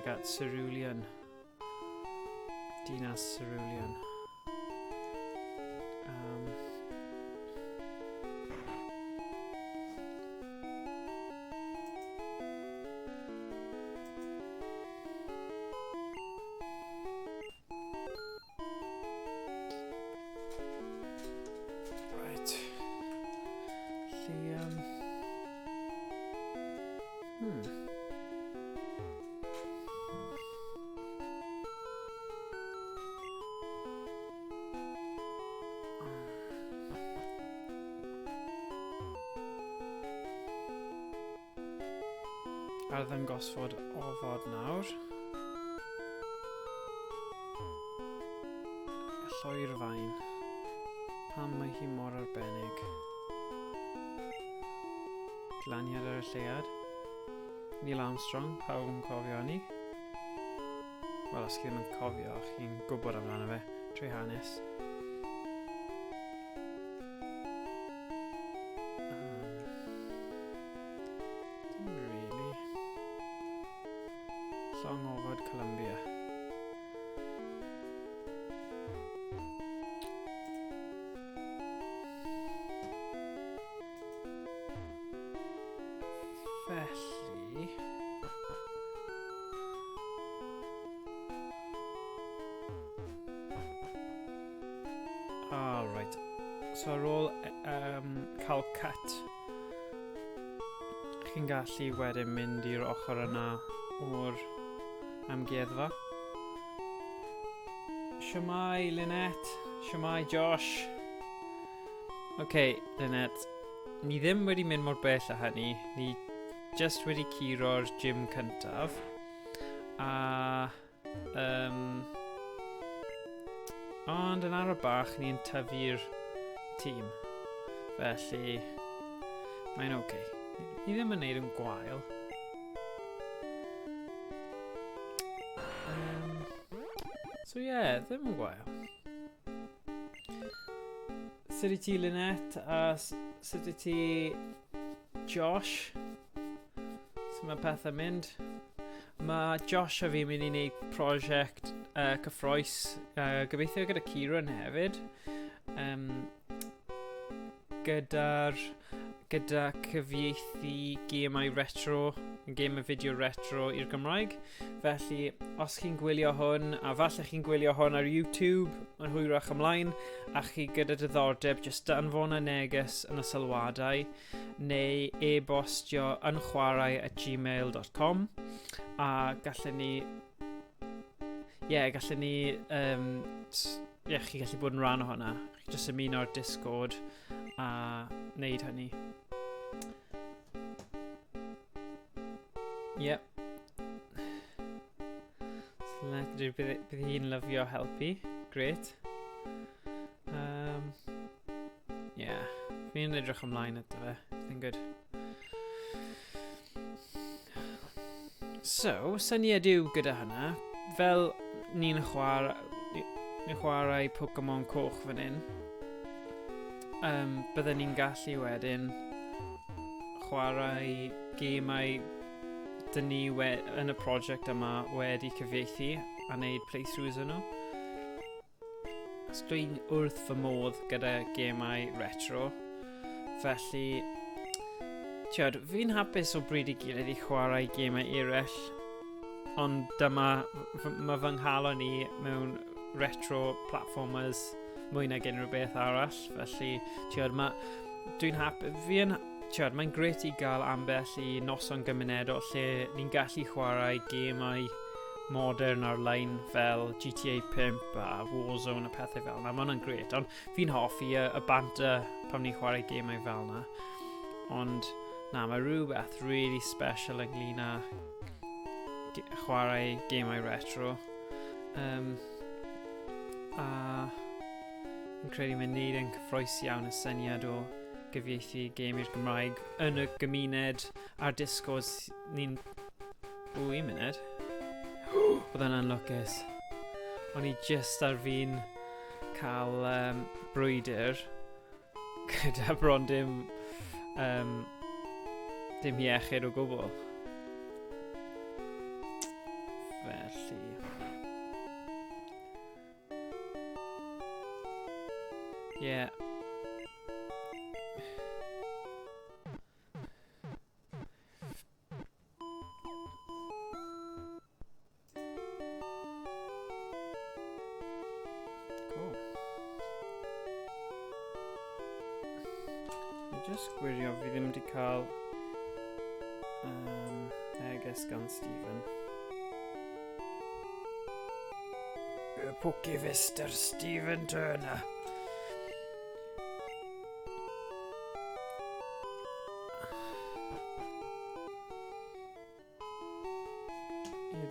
tuag at Cerulean. Dinas Cerulean. Arddangosfod ofod nawr. Lloi'r fain. Pam mae hi mor arbennig. Glaniad ar y lleuad. Neil Armstrong, pawb yn cofio ni. Wel, os chi ddim yn cofio, chi'n gwybod amdano fe, trwy hanes. Llong ofod Columbia. Felly... right. So ar ôl cael cut, chi'n gallu wedyn mynd i'r ochr yna o'r amgueddfa. Shwmai, Lynette. Shwmai, Josh. Lynette. Ni ddim wedi mynd mor bell â hynny. Ni just wedi curo'r gym cyntaf. Ond yn ar y bach, ni'n tyfu'r tîm. Felly, mae'n oce. Ni ddim yn neud yn gwael. So ddim yn gwael. Sut i ti, Lynette, a sut i ti, Josh? Sut mae pethau'n mynd? Mae Josh a fi'n mynd i wneud prosiect cyffroes, gobeithio gyda Kieran hefyd. Gyda cyfieithu gemau retro, gemau fideo retro i'r Gymraeg. Felly, os chi'n gwylio hwn, a falle chi'n gwylio hwn ar YouTube, yn hwyrach ymlaen, a chi gyda diddordeb, jyst anfon y neges yn y sylwadau, neu e-bostio YnChwarae@gmail.com, a gallwn ni... gallwn ni... chi gallu bod yn rhan o hwnna. Chi jyst ymuno ar Discord a wneud hynny. Bydd hi'n lyfio helpu. Great. Fi'n edrych ymlaen at fe. It's good. So, syniad yw gyda hynna. Fel ni'n chwarae Pokémon Coch fan hyn, byddwn ni'n gallu wedyn chwarae gemau dyn ni yn y prosiect yma wedi cyfieithu a wneud playthroughs yn nhw. Os dwi'n wrth fy modd gyda gemau retro, felly fi'n hapus o bryd I gilydd I chwarae gemau eraill, ond dyma mae fy nghalon I mewn retro platformers mwy nag unrhyw beth arall, felly dwi'n hapus, mae'n grêt I gael ambell I noson gymunedol lle ni'n gallu chwarae gemau modern ar-lein fel GTA 5 a Warzone a pethau fel yna. Mae hwnna'n grêt, ond fi'n hoffi y banter pan ni'n chwarae gemau fel yna. Ond mae rhywbeth really special ynglyn â chwarae gemau retro. A fi'n credu mae'n neud yn cyffroes iawn y syniad o gyfieithu gêm i'r Gymraeg yn y gymuned ar Discord ni'n... un munud. Oedd hwnna'n lwcus. O'n I just ar fi'n cael brwydyr gyda bron dim iechyd o gwbl. Felly... Yeah. Cool. Just gwirio fi ddim wedi cael neges gan Stephen. Y Pokefister Stephen Turner.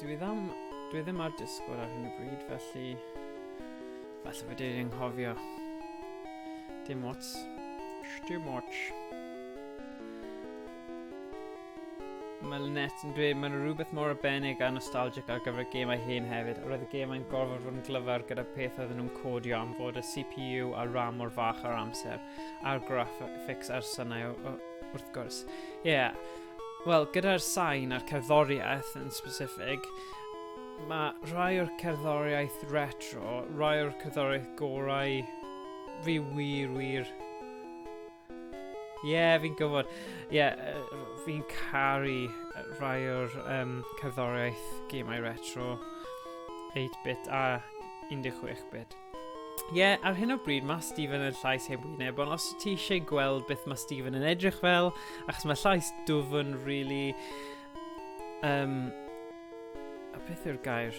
Dwi ddim ar Discord ar hyn o bryd, felly falle fydde i'n anghofio. Dim ots. Dim ots. Mae'r net yn dweud mae'n rhywbeth mor arbennig a nostalgic ar gyfer y gemau hen hefyd. Roedd y gemau'n gorfod fod yn glyfar gyda peth oedden nhw'n codio am fod y CPU a RAM mor fach ar amser, a'r graphics a'r synnau wrth gwrs. Wel, gyda'r sain a'r cerddoriaeth yn specific, mae rhai o'r cerddoriaeth retro, rhai o'r cerddoriaeth gorau fi wir. Fi'n gwybod. Fi'n caru rhai o'r cerddoriaeth gemau retro 8-bit a 16-bit. Ar hyn o bryd mae Stephen yn llais heb wyneb, ond os ti eisiau gweld beth mae Stephen yn edrych fel, achos mae llais dwfn really... beth yw'r gair?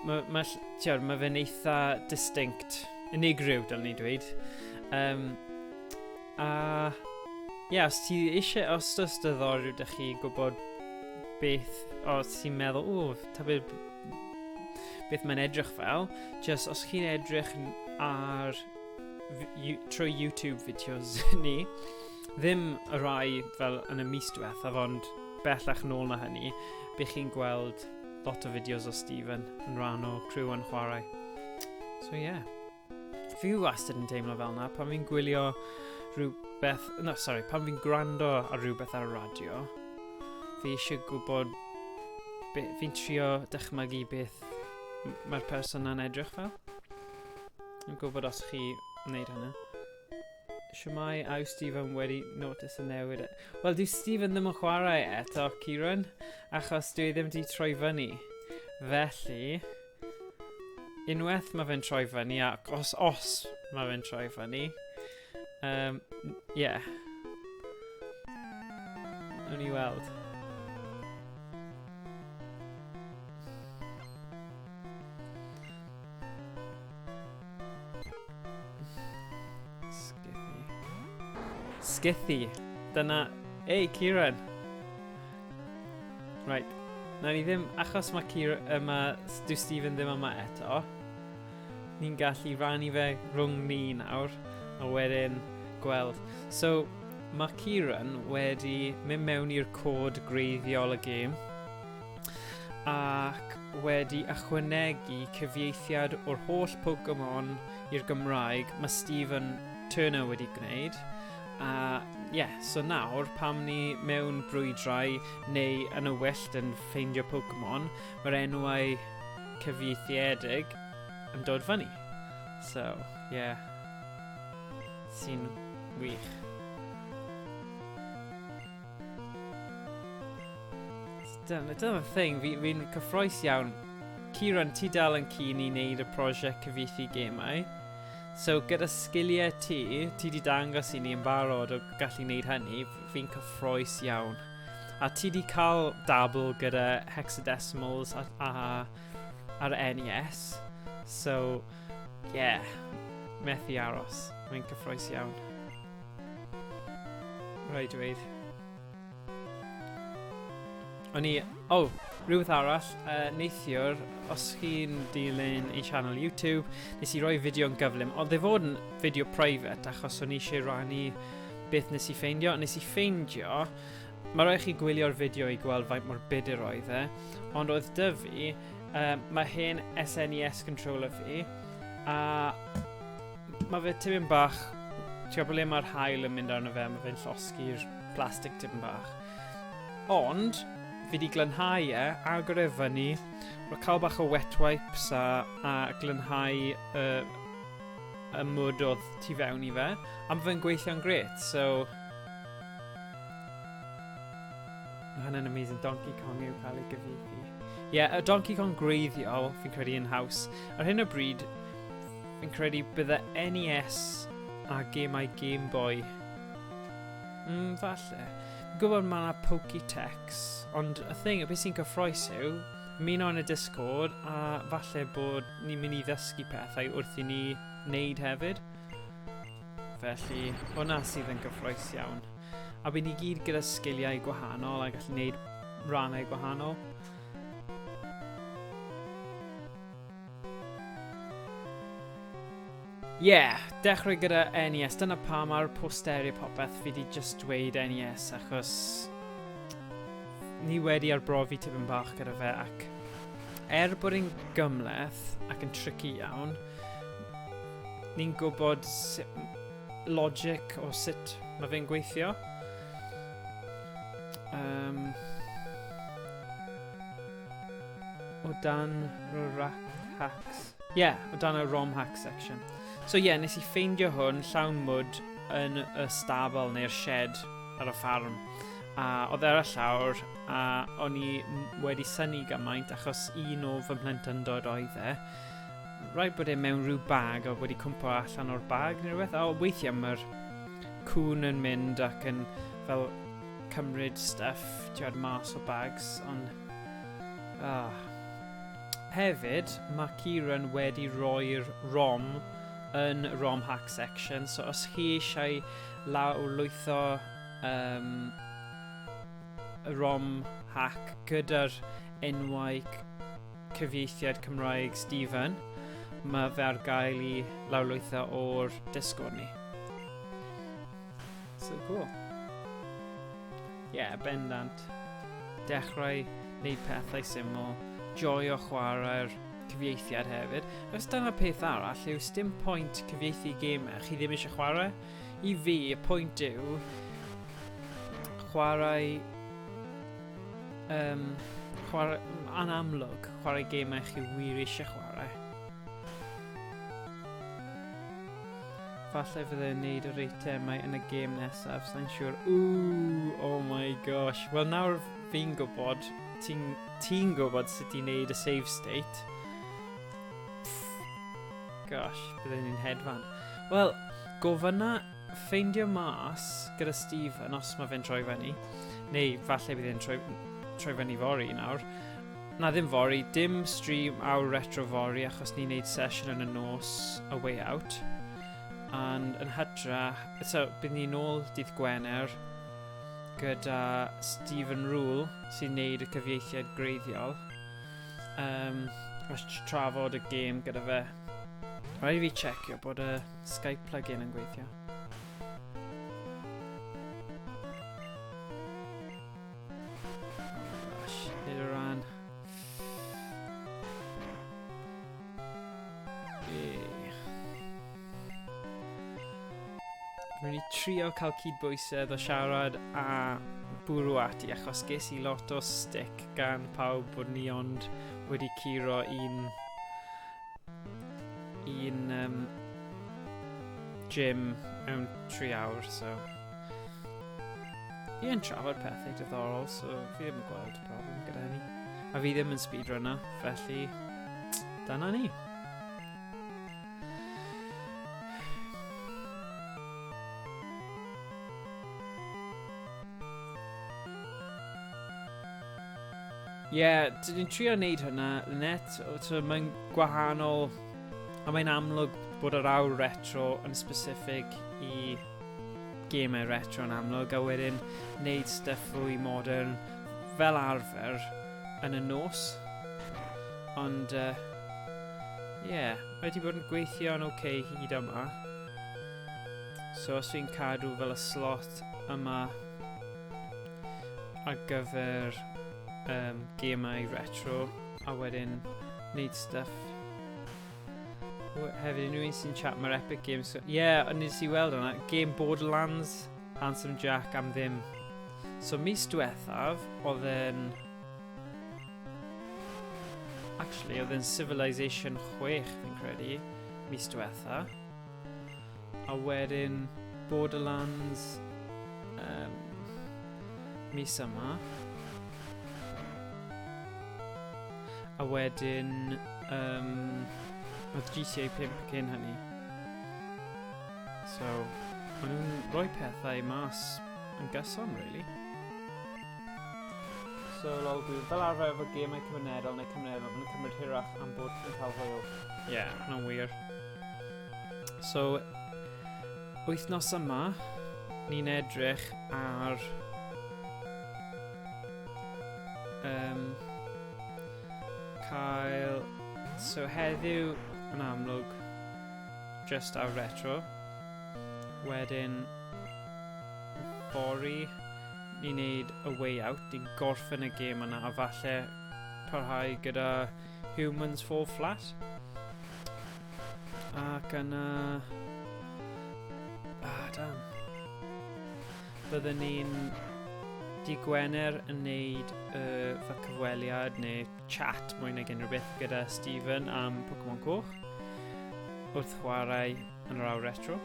Mae fe'n eitha distinct, unigryw, dylwn ni dweud. Os ti eisiau, os oes diddorol ydych chi gwybod beth, os ti'n meddwl, beth mae'n edrych fel, just os chi'n edrych ar trwy YouTube fideos ni, ddim y rai fel yn y mis diwethaf, ond bellach nôl na hynny, bydd chi'n gweld lot o fideos o Stephen yn rhan o YnChwarae. So fi wastad yn teimlo fel na, pan fi'n gwylio rhywbeth, pan fi'n gwrando ar rhywbeth ar y radio, fi eisiau gwybod, fi'n trio dychmygu beth mae'r person yn edrych fel. Yn gwybod os chi wneud hynny. Siwmai, yw Stephen wedi notice y newid. Wel, dyw Stephen ddim yn chwarae eto, Kieran, achos dwi ddim wedi troi fyny. Felly, unwaith mae fe'n troi fyny, ac os mae fe'n troi fyny, Nawn ni weld. Skithy. Dyna... Ei, Kieran. Right. Na ni ddim... Achos mae dyw Stephen ddim yma eto, ni'n gallu rannu fe rhwng ni nawr, a wedyn gweld. So, mae Kieran wedi mynd mewn i'r cod greiddiol y gêm, ac wedi ychwanegu cyfieithiad o'r holl Pokémon i'r Gymraeg mae Stephen Turner wedi gwneud. So nawr, pam ni mewn brwydrau neu yn y wyllt yn ffeindio Pokémon, mae'r enwau cyfieithiedig yn dod fyny. So, sy'n wych. Dyna'r thing, fi'n cyffroes iawn. Kieran, ti dal yn keen i wneud y prosiect cyfieithu gemau. So, gyda sgiliau ti di dangos i ni yn barod o gallu wneud hynny, fi'n cyffroes iawn. A ti di cael dabl gyda hexadecimals ar NES. So, methu aros. Fi'n cyffroes iawn. Rai dweud. Rhywbeth arall, neithiwr, os chi'n dilyn ei channel YouTube, nes i roi fideo yn gyflym, ond dde fod yn fideo private, achos o'n i eisiau rannu beth nes i ffeindio. Nes i ffeindio, mae rhaid chi gwylio'r fideo i gweld faint mor budur oedd e, ond oedd dy fi, mae hen SNES controller fi, a mae fe tipyn bach, ti'n gwybod ble mae'r haul yn mynd arno fe, mae fe'n llosgi'r plastig tipyn bach. Ond, fi di glynhau agor e fyny, roi cael bach o wet wipes a glynhau y mwd oedd tu fewn i fe, a mae fe'n gweithio'n gret, so... Mae hynny'n amazing, Donkey Kong yw cael ei gyfieithu. Ie, y Donkey Kong greiddiol, fi'n credu yn haws. Ar hyn o bryd, fi'n credu bydde NES a gemau Game Boy. Falle. Fi'n gwybod mae yna Pokétex, ond y thing, y beth sy'n cyffroes yw, ymuno yn y Discord, a falle bod ni'n mynd i ddysgu pethau wrth i ni wneud hefyd. Felly, hwnna sydd yn gyffroes iawn. A bydd ni gyd gyda sgiliau gwahanol a gallu gwneud rannau gwahanol. Dechrau gyda NES. Dyna pa mae'r posteri popeth fi wedi just dweud NES, achos ni wedi arbrofi tipyn bach gyda fe, ac bod e'n gymleth ac yn tricky iawn, ni'n gwybod logic o sut mae fe'n gweithio. O dan y hacks. O dan y ROM hack section. So nes i ffeindio hwn llawn mwd yn y stabl neu'r shed ar y ffarm. A oedd ar y llawr, a o'n i wedi synnu gymaint achos un o fy mhlentyndod oedd e. Rhaid bod e mewn rhyw bag o wedi cwmpo allan o'r bag neu rhywbeth. A weithiau mae'r cwn yn mynd ac yn fel cymryd stuff mas o bags, ond... Hefyd, mae Kieran wedi rhoi'r ROM yn ROM hack section, so os chi eisiau lawrlwytho y ROM hack gyda'r enwau cyfieithiad Cymraeg Stephen, mae fe ar gael i lawrlwytho o'r Discord ni. So cool. Bendant. Dechrau wneud pethau syml, joio chwarae'r cyfieithiad hefyd. Os dyna peth arall yw, dim pwynt cyfieithu gemau chi ddim eisiau chwarae. I fi, y pwynt yw chwarae anamlwg, chwarae gemau chi wir eisiau chwarae. Falle fydde'n neud yr eitemau yn y gêm nesaf, sa'n siŵr. Oh my gosh. Wel, nawr fi'n gwybod, ti'n gwybod sut i wneud y save state. Gosh, bydde'n ni'n hedfan. Wel, gofynna ffeindio mas gyda Stephen os mae fe'n troi fyny. Neu falle bydd e'n troi fyny fori nawr. Na ddim fori, dim stream awr retro fori achos ni'n neud session yn y nos a way out. And yn hytrach, so bydd ni nôl dydd Gwener gyda Stephen Rule sy'n neud y cyfieithiad greiddiol. A trafod y gêm gyda fe. Rhaid i fi checio bod y Skype plugin yn gweithio. Oh gosh, nid o ran. Rwy'n i trio cael cydbwysedd o siarad a bwrw ati achos ges i lot o stick gan pawb bod ni ond wedi curo un gym mewn 3 awr, so fi yn trafod pethau diddorol, so fi ddim yn gweld problem gyda hynny. A fi ddim yn speedrunner, felly dyna ni. Dyn ni'n trio wneud hynna net, so mae'n gwahanol, a mae'n amlwg bod yr awr retro yn specific i gemau retro yn amlwg, a wedyn wneud stuff fwy modern fel arfer yn y nos. Ond, wedi bod yn gweithio'n oce hyd yma. So os fi'n cadw fel y slot yma ar gyfer gemau retro a wedyn wneud stuff. Hefyd, unrhyw un sy'n chat mae'r Epic Games. Nes i weld hwnna. Game Borderlands, Handsome Jack am ddim. So mis diwethaf, oedd yn actually, oedd yn Civilization 6, fi'n credu, mis diwetha. A wedyn Borderlands mis yma. A wedyn oedd GTA 5 cyn hynny. So, maen nhw'n rhoi pethau mas yn gyson, really. So, fel arfer efo gemau cymunedol neu cymunedol, maen nhw'n cymryd hirach am bod yn cael hwyl. Ie, ma'n wir. So, wythnos yma, ni'n edrych ar cael... So, heddiw yn amlwg just ar retro. Wedyn, fory, ni'n neud a way out, ni'n gorffen y gêm yna a falle parhau gyda Humans Fall Flat. Ac yna... damn. Byddwn ni'n di Gwener yn neud fy cyfweliad neu chat mwy nag unrhyw beth gyda Stephen am Pokémon Coch wrth chwarae yn yr awr retro.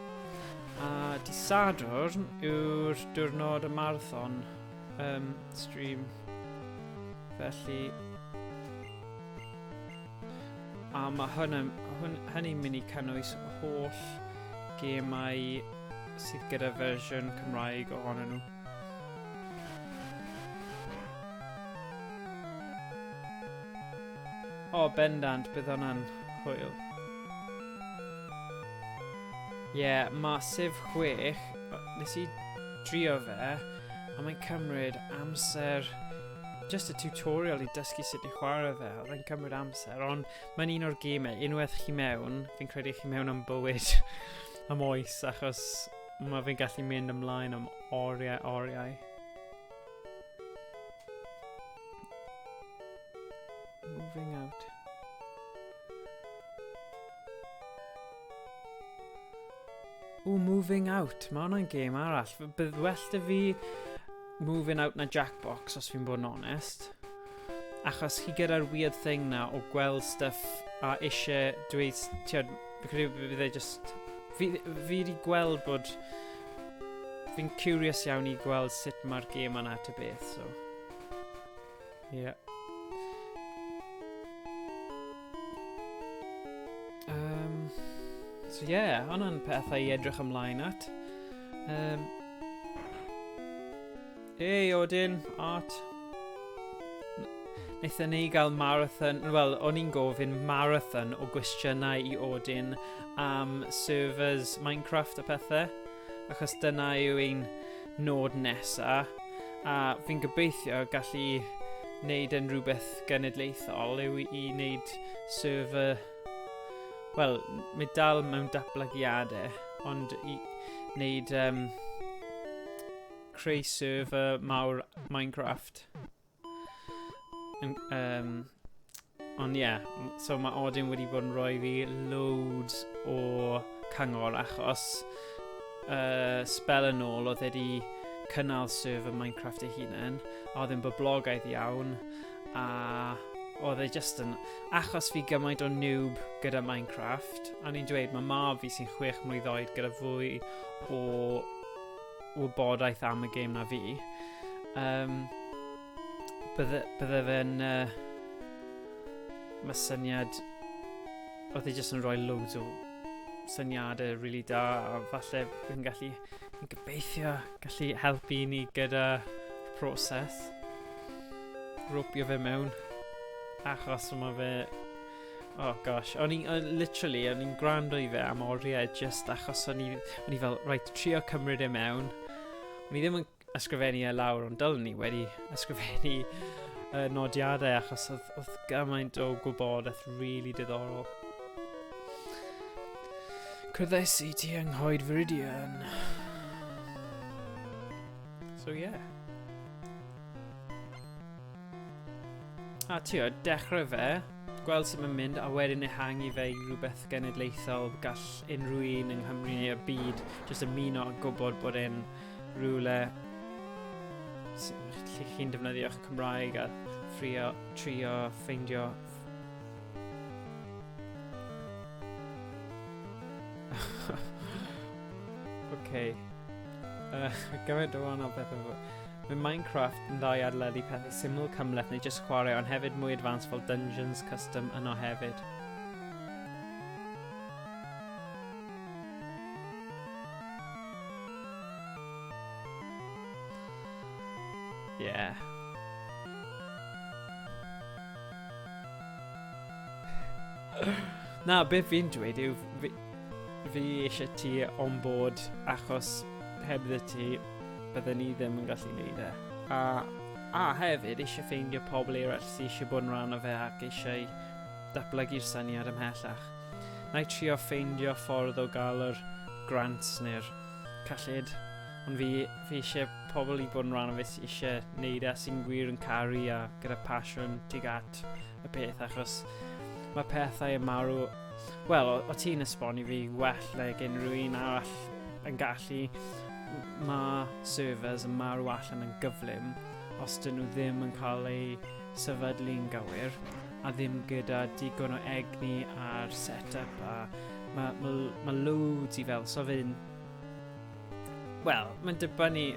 A di Sadwrn yw'r diwrnod y marathon stream. Felly... A mae hynny'n mynd i cynnwys holl gemau sydd gyda fersiwn Cymraeg ohonyn nhw. O, bendant, bydd hwnna'n hwyl. Ie, mae Civ 6, nes I drio fe, a mae'n cymryd amser, just y tutorial I dysgu sut I chwarae fe, oedd e'n cymryd amser, ond mae'n un o'r gemau, unwaith chi mewn, fi'n credu chi mewn am bywyd am oes, achos mae fi'n gallu mynd ymlaen am oriau. Moving out. Moving out. Mae hwnna'n gêm arall. Bydd well da fi moving out na Jackbox, os fi'n bod yn onest. Achos chi gyda'r weird thing na o gweld stuff a eisiau dweud... Tiod, fi'n credu bydd e just... Fi wedi gweld bod... Fi'n curious iawn I gweld sut mae'r gêm yna at y beth, so... Yeah. So yeah, hwnna'n pethau I edrych ymlaen at. Hey, Odin, Art. Wnaethon ni gael marathon, wel, o'n i'n gofyn marathon o gwestiynau I Odin am servers Minecraft a pethau, achos dyna yw ein nod nesa, a fi'n gobeithio gallu wneud yn rhywbeth genedlaethol yw I wneud server... Wel, mae dal mewn datblygiadau, ond I wneud creu server mawr Minecraft. Ond ie, so mae Odin wedi bod yn rhoi fi loads o cyngor achos spel yn ôl oedd wedi cynnal server Minecraft ei hunain, a oedd e'n boblogaidd iawn, a oedd e just yn... Achos fi gymaint o noob gyda Minecraft, a ni'n dweud mae mab fi sy'n 6 mlwydd oed gyda fwy o wybodaeth am y gêm na fi. Bydde fe'n... Mae syniad... Oedd e just yn rhoi loads o syniadau really da, a falle fi'n gallu... Fi'n gobeithio gallu helpu ni gyda proses. Ropio fe mewn. Achos mae fe... Oh gosh, literally, o'n i'n gwrando I fe am oriau just achos o'n i fel, right, trio cymryd mewn. O'n I ddim yn ysgrifennu lawr, ond dylwn ni wedi ysgrifennu nodiadau achos oedd gymaint o gwybodaeth really diddorol. Cwrddes I ti yng Nghoed Viridian. So yeah. A tio, dechrau fe, gweld sut mae'n mynd, a wedyn ehangu fe I rhywbeth genedlaethol gall unrhyw un yng Nghymru neu y byd jyst ymuno a gwybod bod e'n rhywle lle chi'n defnyddio'ch Cymraeg a trio ffeindio Okay. Gymaint o wahanol bethau fo. Mae Minecraft yn dda i adeiladu pethau syml cymleth neu jyst chwarae, ond hefyd mwy advanced fel dungeons, custom yno hefyd. Yeah. Na, beth fi'n dweud yw fi eisiau ti on board achos hebdda ti bydden ni ddim yn gallu neud e. A hefyd eisiau ffeindio pobl eraill sydd eisiau bod yn rhan o fe ac eisiau datblygu'r syniad ymhellach. Na i trio ffeindio ffordd o gael yr grants neu'r cyllid, ond fi eisiau pobl i bod yn rhan o fe sydd eisiau neud e sy'n gwir yn caru a gyda pasiwn tuag at y peth, achos mae pethau yn marw. Wel, o ti'n esbonio fi well leg unrhyw un arall yn gallu. Mae servers yn marw allan yn gyflym os dyn nhw ddim yn cael eu sefydlu'n gywir a ddim gyda digon o egni ar set-up, a mae loads i fel, so fy'n... Wel, mae'n dibynnu...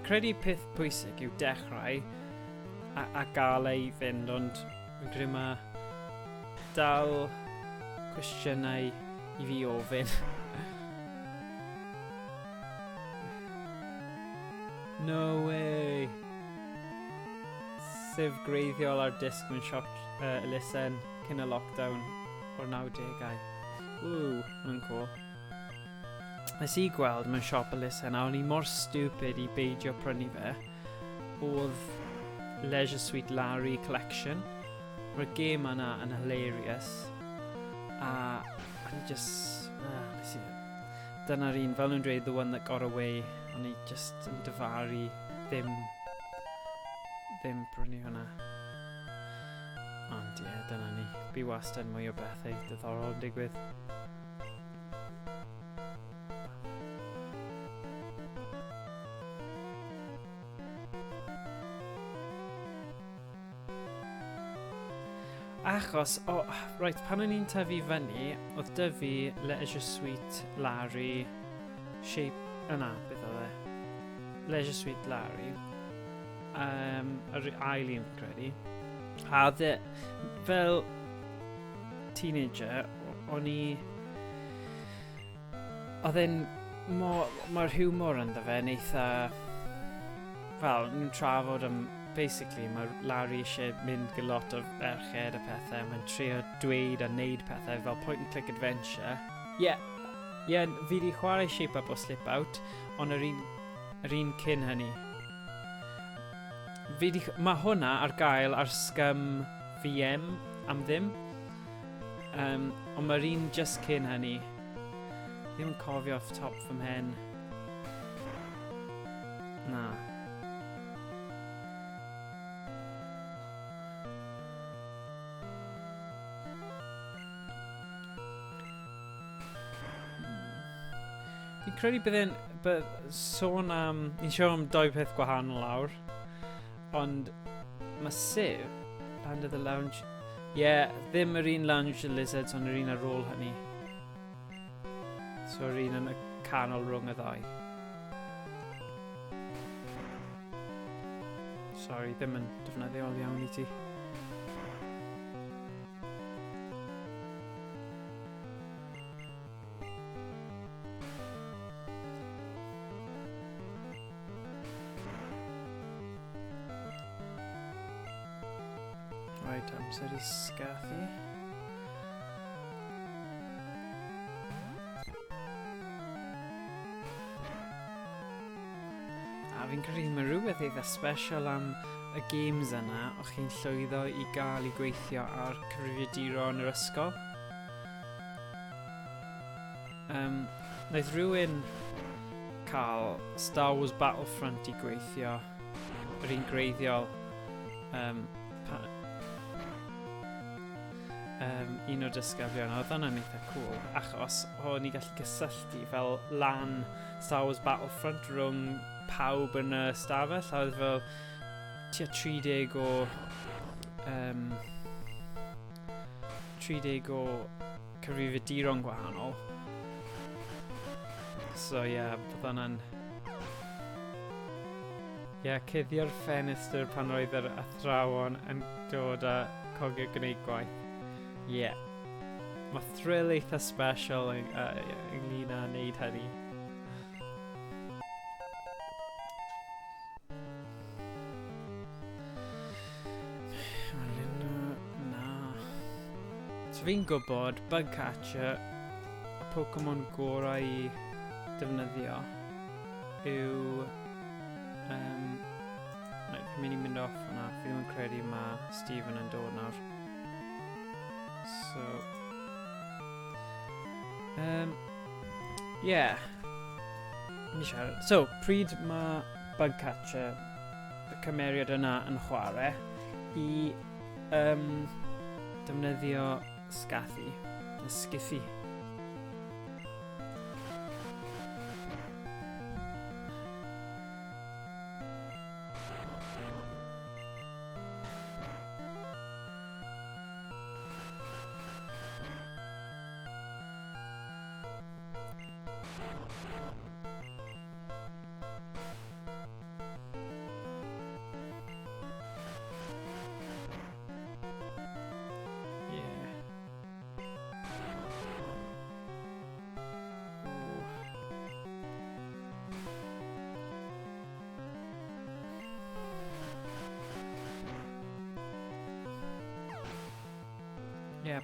Credu peth pwysig yw dechrau a gael ei fynd, ond fi'n credu mae dal cwestiynau i fi ofyn. No way! Sef greiddiol ar disc mewn siop elusen cyn y lockdown o'r 90au. Ww, mae'n cool. Nes I gweld mewn siop elusen a o'n I mor stupid I beidio prynu fe. Oedd Leisure Suite Larry Collection. Mae'r game yna yn hilarious. A o'n I just... dyna'r un, fel nhw'n dweud, the one that got away. O'n I just yn dyfaru ddim prynu hwnna. Ond ie, dyna ni. Bi wastad mwy o bethau diddorol yn digwydd. Achos, right, pan o'n i'n tyfu fyny, oedd dy fi Leisure Suite Larry shape yna, beth oedd e? Leisure Suite Larry. Yr ail un fi'n credu. A fel teenager, o'n i... Oedd e'n... Mae'r humor ynddo fe yn eitha... Fel, ni'n trafod am... Basically, mae Larry eisiau mynd gyda lot o ferched a pethau. Mae'n trio dweud a neud pethau fel point and click adventure. Yeah, fi di chwarae Shape Up o Slip Out, ond yr un cyn hynny. Mae hwnna ar gael ar Scum VM am ddim. Ond mae'r un just cyn hynny. Ddim yn cofio off top fy mhen. Na. Fi'n credu byddai'n sôn am... Ni'n siarad am doi peth gwahanol awr. Ond mae Civ, Land of the Lounge... ddim yr un Lounge the Lizards, ond yr un ar ôl hynny. So yr un yn y canol rhwng y ddau. Sorry, ddim yn defnyddiol iawn I ti. Right, amser I sgathu. A fi'n credu mae rhywbeth eitha special am y games yna o'ch chi'n llwyddo I gael I gweithio ar cyfrifiaduron yr ysgol. Naeth rhywun cael Star Wars Battlefront I gweithio, yr un greiddiol, un o'r disgyblion, oedd hwnna'n eitha cool, achos o'n I gallu gysylltu fel LAN Star Wars Battlefront rhwng pawb yn y stafell, a oedd fel tua 30 o cyfrifiaduron gwahanol. So bydd hwnna'n... cuddio'r ffenestr pan roedd yr athrawon yn dod a cogio gwneud gwaith. Mae thrill eitha special ynglyn â wneud hynny. So fi'n gwybod bug catcher, y Pokémon gorau i defnyddio yw... fi'n mynd i mynd off hwnna, fi ddim yn credu mae Stephen yn dod nawr. So... Ni siarad. So, pryd mae bug catcher y cymeriad yna yn chwarae i defnyddio scathy, y sgiffi.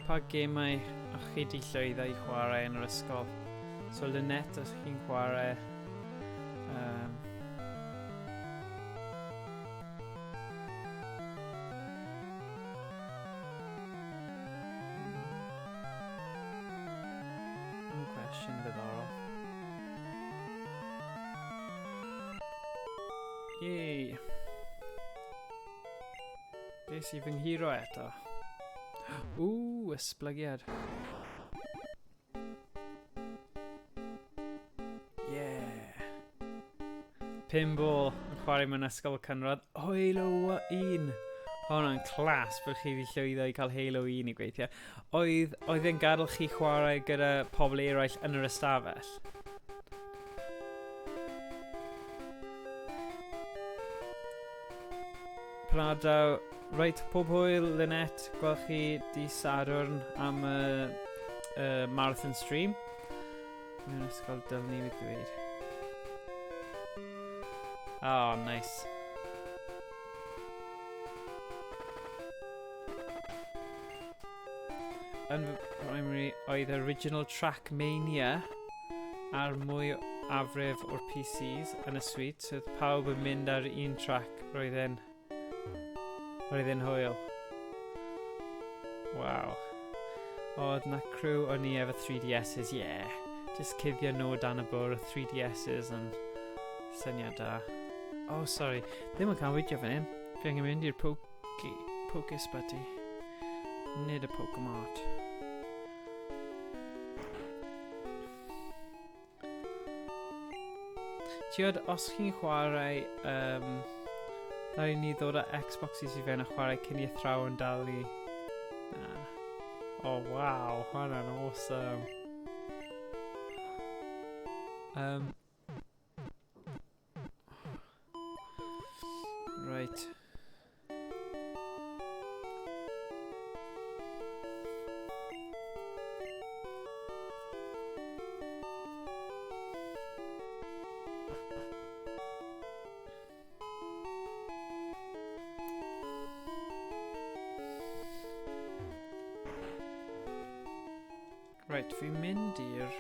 Pa gemau o'ch chi di llwyddo i chwarae yn yr ysgol? So Lynette, os chi'n chwarae... Cwestiwn ddiddorol. Yay! Ges i fy nghiro eto. Esblygiad. Pinball yn chwarae mewn ysgol cynradd. Halo 1. Hwna'n clas bod chi wedi llwyddo i cael Halo 1 i gweithio. Oedd e'n gadael chi chwarae gyda pobl eraill yn yr ystafell? Pradaw. Reit, pob hwyl, Lynette, gweld chi di Sadwrn am y marathon stream. Mewn ysgol dylni wedi dweud. Oh, nice. Yn fy primary, oedd Original Trackmania ar mwy afref o'r PCs yn y suite, so oedd pawb yn mynd ar un track, roedd e'n hwyl. Waw. Oedd na crew o'n i efo 3DS's, just cuddio nhw dan y bwr' o 3DS's yn syniad da. Oh, sorry, ddim yn cael weidio fan hyn. Fi angen mynd i'r Pokesbutty. Nid y Pokemart. Tiod, os chi'n chwarae... Rhaid ni ddod â Xboxes i fewn a chwarae cyn i athrawon dal i... Oh, wow, hwnna'n awesome. Right. Right, fi'n mynd i'r...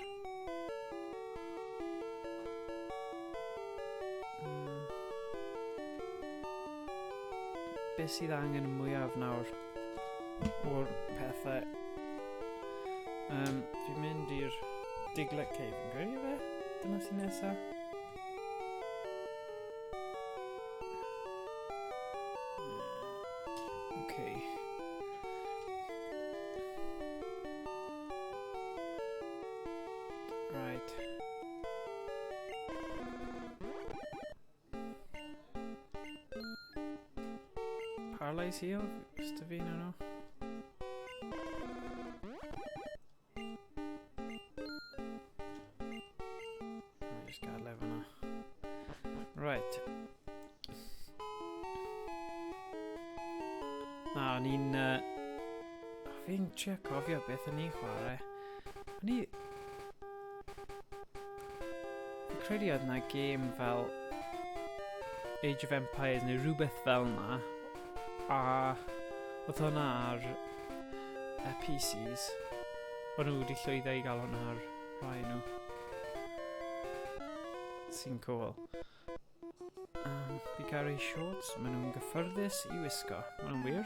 Be sydd angen mwyaf nawr o'r pethau? Fi'n mynd i'r Diglett Cave, yn gwneud fe? Dyna sy'n nesaf? Okay. Right. Parlays here, just to be no. Right. Na, ni'n... fi'n trio cofio beth o'n i'n chwarae. O'n i... Fi'n credu oedd na game fel Age of Empires neu rhywbeth fel na. A oedd hwnna ar PCs. O'n nhw wedi llwyddo i gael hwnna ar rhai nhw. Sy'n cool. Fi gael ei shorts, maen nhw'n gyffyrddus i wisgo. Maen nhw'n wir.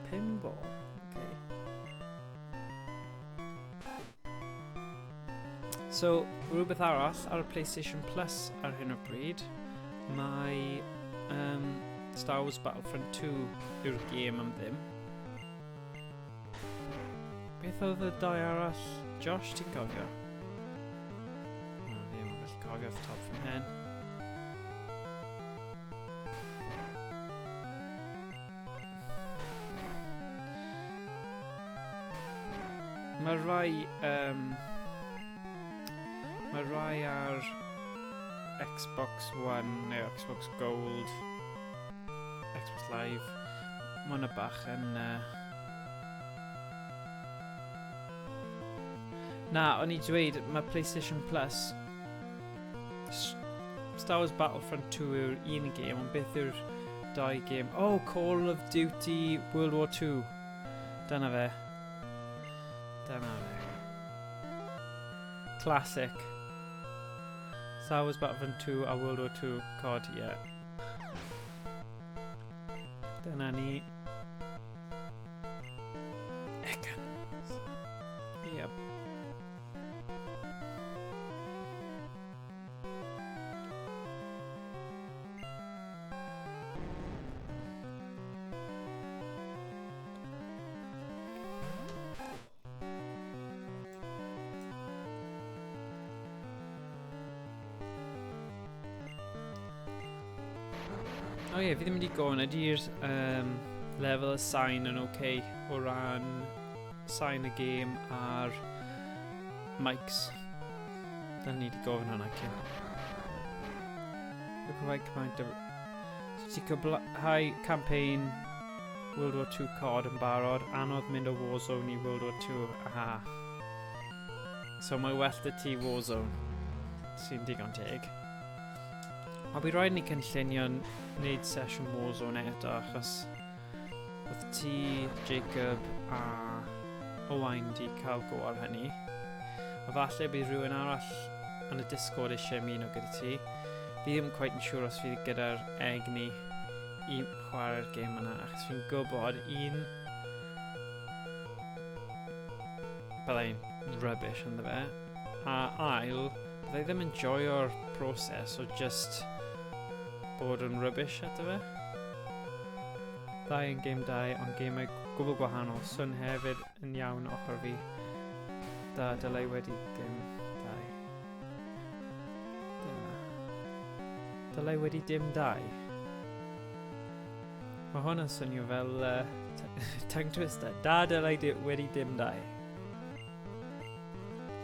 Pinball, okay. So, rhywbeth arall ar y PlayStation Plus ar hyn o bryd. Mae Star Wars Battlefront 2 yw'r game am ddim. Beth oedd y dau arall? Josh, ti'n cofio? No, fi ddim yn gallu cofio off the top of my head. Mae rai ar Xbox One neu Xbox Gold, Xbox Live. Mae hwnna bach yn... Na, o'n i dweud, mae PlayStation Plus Star Wars Battlefront 2 yw'r un game, ond beth yw'r dau game? Oh, Call of Duty World War 2. Dyna fe. Dyna fe. Classic. Star Wars Battlefront 2 a World War 2 COD, yeah. Dyna ni. Eggans. Yep. O ie, fi ddim wedi gofyn, ydy'r lefel y sain yn okay o ran sain y game a'r mics. Dyna ni wedi gofyn hwnna cyn. Look at command. So ti cyblhau campaign World War 2 COD yn barod, anodd mynd o Warzone i World War 2. Aha. So mae well dy ti Warzone, sy'n digon teg. A bydd rhaid ni cynllunio wneud sesiwn Warzone eto, achos oedd ti, Jacob a Owain di cael go ar hynny. A falle bydd rhywun arall yn y Discord eisiau ymuno gyda ti. Fi ddim quite yn siŵr os fydd gyda'r egni i chwarae'r gêm yna, achos fi'n gwybod byddai'n rubbish ynddo fe. A ail, byddai ddim yn joio'r proses o just bod yn rubbish eto fe. Ddau yn game 2, ond gemau gwbl gwahanol. Swn hefyd yn iawn ochr fi. Da, dylai wedi dim 2. Dylai wedi dim 2. Mae hwn yn swnio fel tongue twister. Da, dylai wedi dim 2.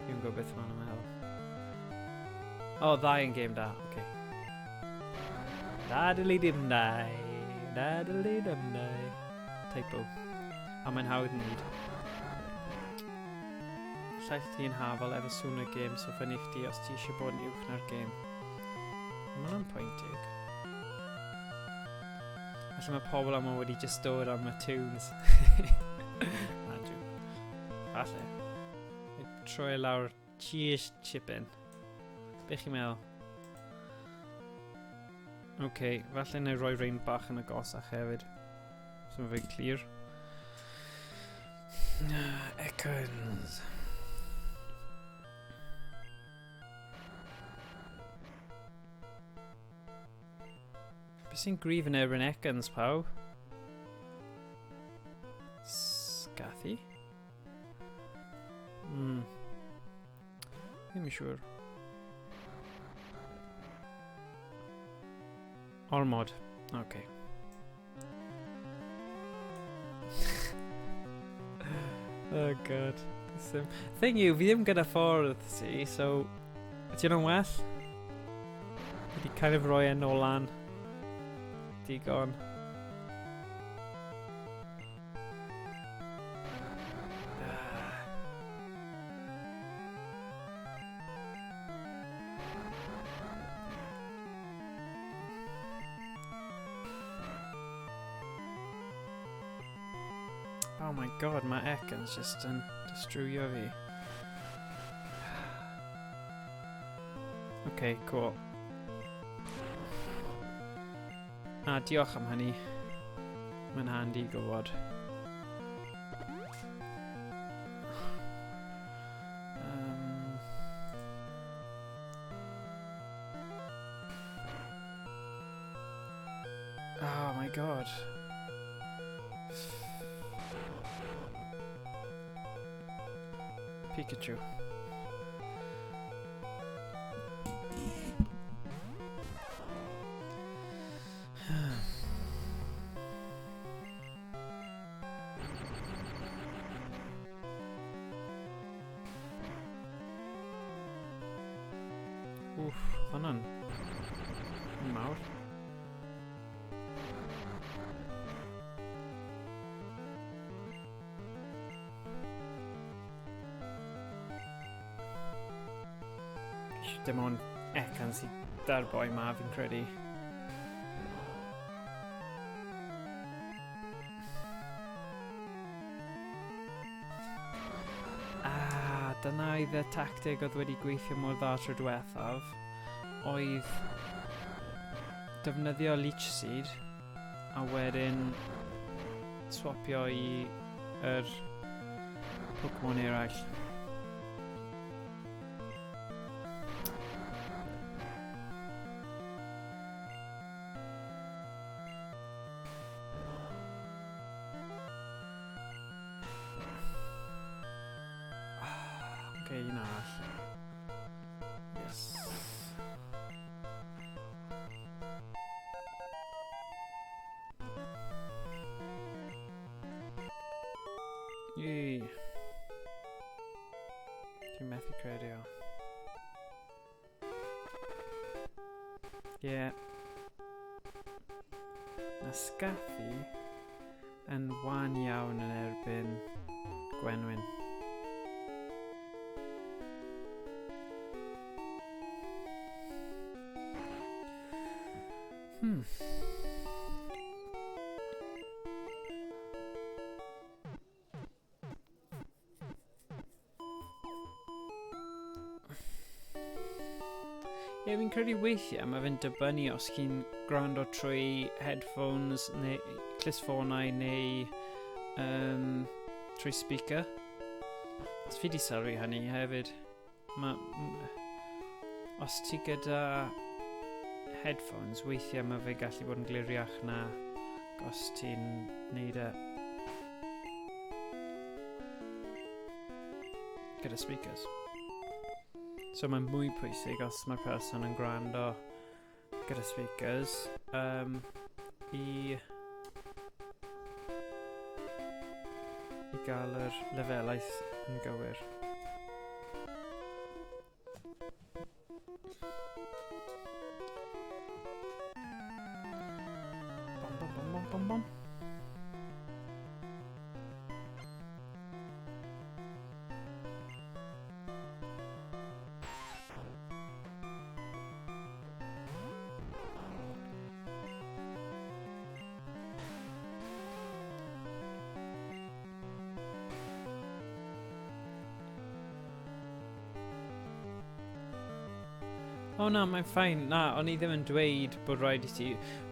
Fi'n gwybod beth ma'n meddwl. O, 2 yn game 2, oce. Da-diddly-dim-dai, da-diddly-dim-dai. Typo. A mae'n hawdd yn neud. Llaeth ti'n hafal efo sŵn y gêm, so ffynnu chdi os ti eisiau bod yn uwch na'r gêm. Mae'n unpointig. Felly mae pobl yma wedi just dod am y tunes. Andrew. Falle. Troi lawr cheese chippin. Be chi'n meddwl? Okay, falle neu roi rein bach yn agosach hefyd. So mae fe'n clir. Econs. Be sy'n grif yn erbyn econs, pawb? Sgathy? Ddim yn siŵr. Ormod. Okay. Oh god. Thing yw, fi ddim gyda ffordd, si, so... Ydyn nhw'n well? Fi wedi kind of roi yn ôl lan. Digon. Oh my god, mae Ekan's just yn distrwyo fi. Okay, cool. Diolch am hynny. Mae'n handi i gwybod. Oh my god. Pikachu. Oof, hwnna'n mawr. Dim ond Ekan sy'n darbo i ma fi'n credu. Dyna oedd y tactig oedd wedi gweithio mor dda tro diwethaf, oedd defnyddio Leech Seed a wedyn swapio i yr Pokémon eraill. Okay, un arall. Yes. Yay. Dwi'n methu credu o. Yeah. Mae Scathy yn wan iawn yn erbyn Gwenwyn. Ie, fi'n credu weithiau mae fe'n dibynnu os chi'n gwrando trwy headphones neu clustffonau neu trwy speaker. Os fi di sylwi hynny hefyd, os ti gyda headphones, weithiau mae fe gallu bod yn gliriach na os ti'n neud gyda speakers. So mae'n mwy pwysig os mae'r person yn gwrando gyda speakers i gael yr lefelaeth yn gywir. Bom, bom, bom, bom, bom, bom. O na, mae'n ffain. Na, o'n i ddim yn dweud bod rhaid i ti.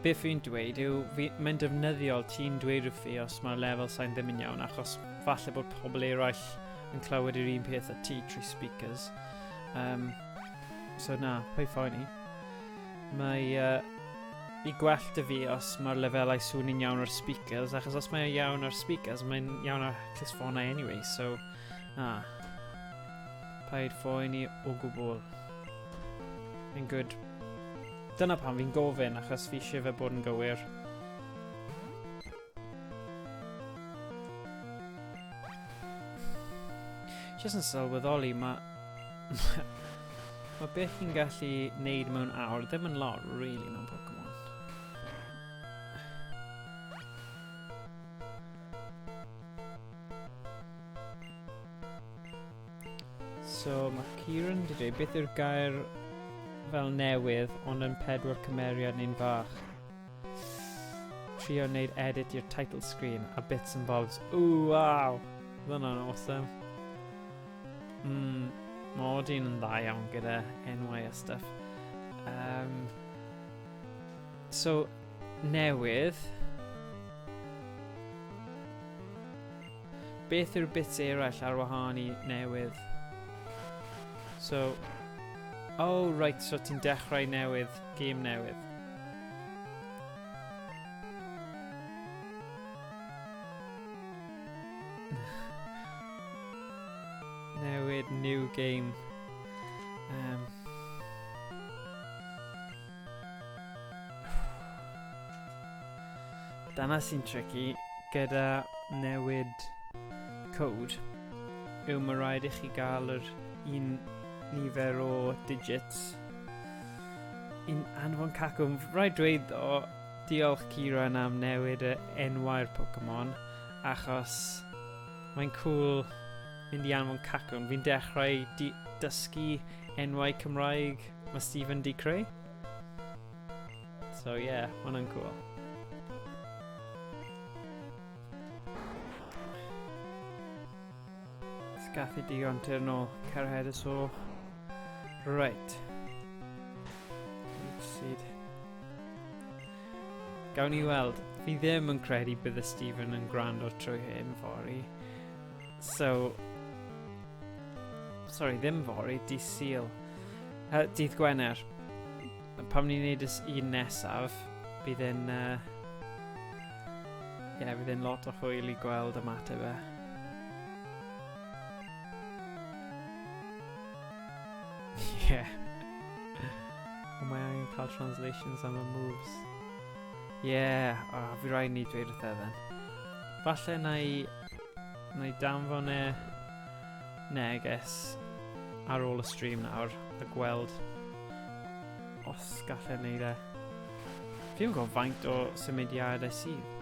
Beth fi'n dweud yw, mae'n defnyddiol ti'n dweud wrth fi os mae'r lefel sain ddim yn iawn, achos falle bod pobl eraill yn clywed yr un peth a ti trwy speakers. So na, pwy ffain i. Mae i gwell fi os mae'r lefelau sŵn yn iawn ar speakers, achos os mae'n iawn ar speakers, mae'n iawn ar clustffonau anyway, so na. Paid ffain i o gwbl. Yn good. Dyna pan fi'n gofyn achos fi eisiau fe bod yn gywir. Jyst yn sylweddoli, mae beth chi'n gallu neud mewn awr ddim yn lot, really, mewn Pokémon. So, mae Kieran wedi dweud, beth yw'r gair fel newydd, ond yn 4 cymeriad neu'n fach? Trio wneud edit i'r title screen a bits and bobs. Ooh, wow! Hwna'n awesome. Mae Odin yn dda iawn gyda enwau a stuff. So, newydd. Beth yw'r bits eraill ar wahân i newydd? So, oh right, so ti'n dechrau newydd, game newydd. Newid, new game. Dyna sy'n tricky gyda newid code yw mae rhaid i chi gael yr un nifer o digits un anfon cacwn. Rhaid dweud o diolch Kieran am newid y enwau'r Pokémon achos mae'n cool mynd i anfon cacwn. Fi'n dechrau dysgu enwau Cymraeg mae Stephen di creu. So yeah, hwnna'n cool. Gath I digon tir nôl, cer ahead o. Right. Gawn ni weld. Fi ddim yn credu bydd y Stephen yn gwrando trwy hyn fori. So... Sorry, ddim fori, dydd Sul. Dydd Gwener. Pam ni'n neud un nesaf, bydd yn... bydd yn lot o hwyl I gweld ymateb e. Yeah. Ond mae angen cael translations am y moves. Yeah, fi rhaid ni dweud wrth edden. Falle na I danfon e neges ar ôl y stream nawr a gweld os gallai neud e. Fi'n gwybod faint o symudiadau sydd.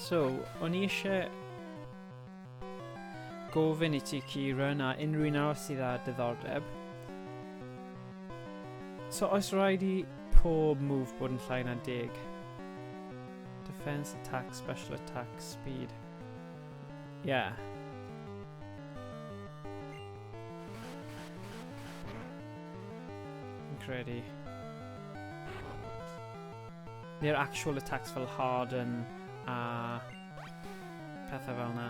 So, o'n I eisiau gofyn I ti Kieran a unrhyw un arall sydd â diddordeb. So, oes rhaid I pob move bod yn llai na 10? Defense, attack, special attack, speed. Yeah. Fi'n credu. Neu'r actual attacks fel harden a pethau fel na.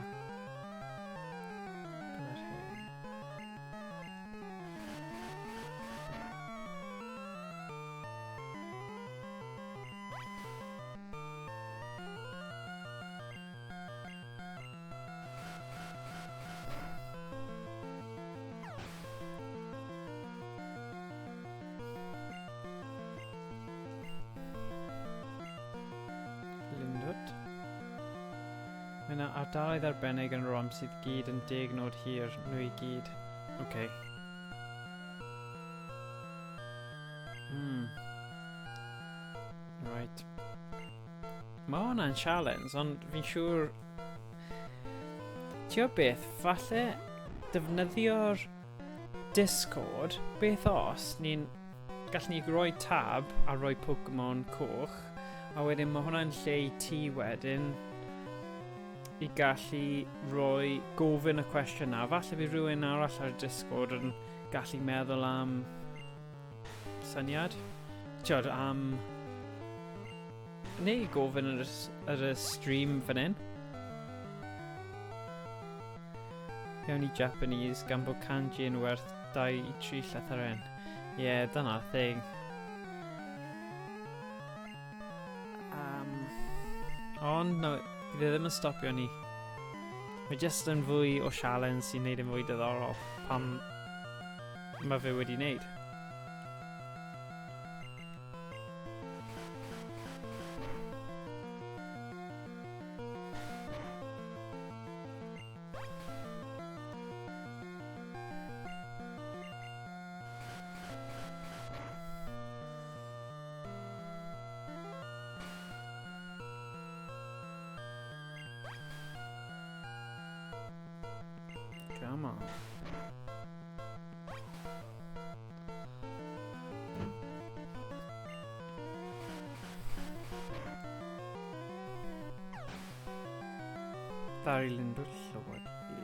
Mae yna ardaloedd arbennig yn ROM sydd gyd yn 10 nod hir, nhw I gyd. OK. Right. Mae hwnna'n challenge, ond fi'n siŵr... Tio beth, falle defnyddio'r Discord, beth os ni'n gallwn ni roi tab a roi Pokémon Coch, a wedyn mae hwnna'n lle I ti wedyn I gallu roi gofyn y cwestiwn na. Falle bydd rhywun arall ar Discord yn gallu meddwl am syniad. Tiod, am... Neu gofyn ar y stream fan hyn. Iawn I Japanese gan bod kanji yn werth 2 I 3 llythyren. Yeah, dyna'r thing. Ond, no, bydd e ddim yn stopio ni. Mae jyst yn fwy o sialens sy'n neud yn fwy diddorol pam mae fe wedi neud. Come on. Ddarilyn dwll llywod i.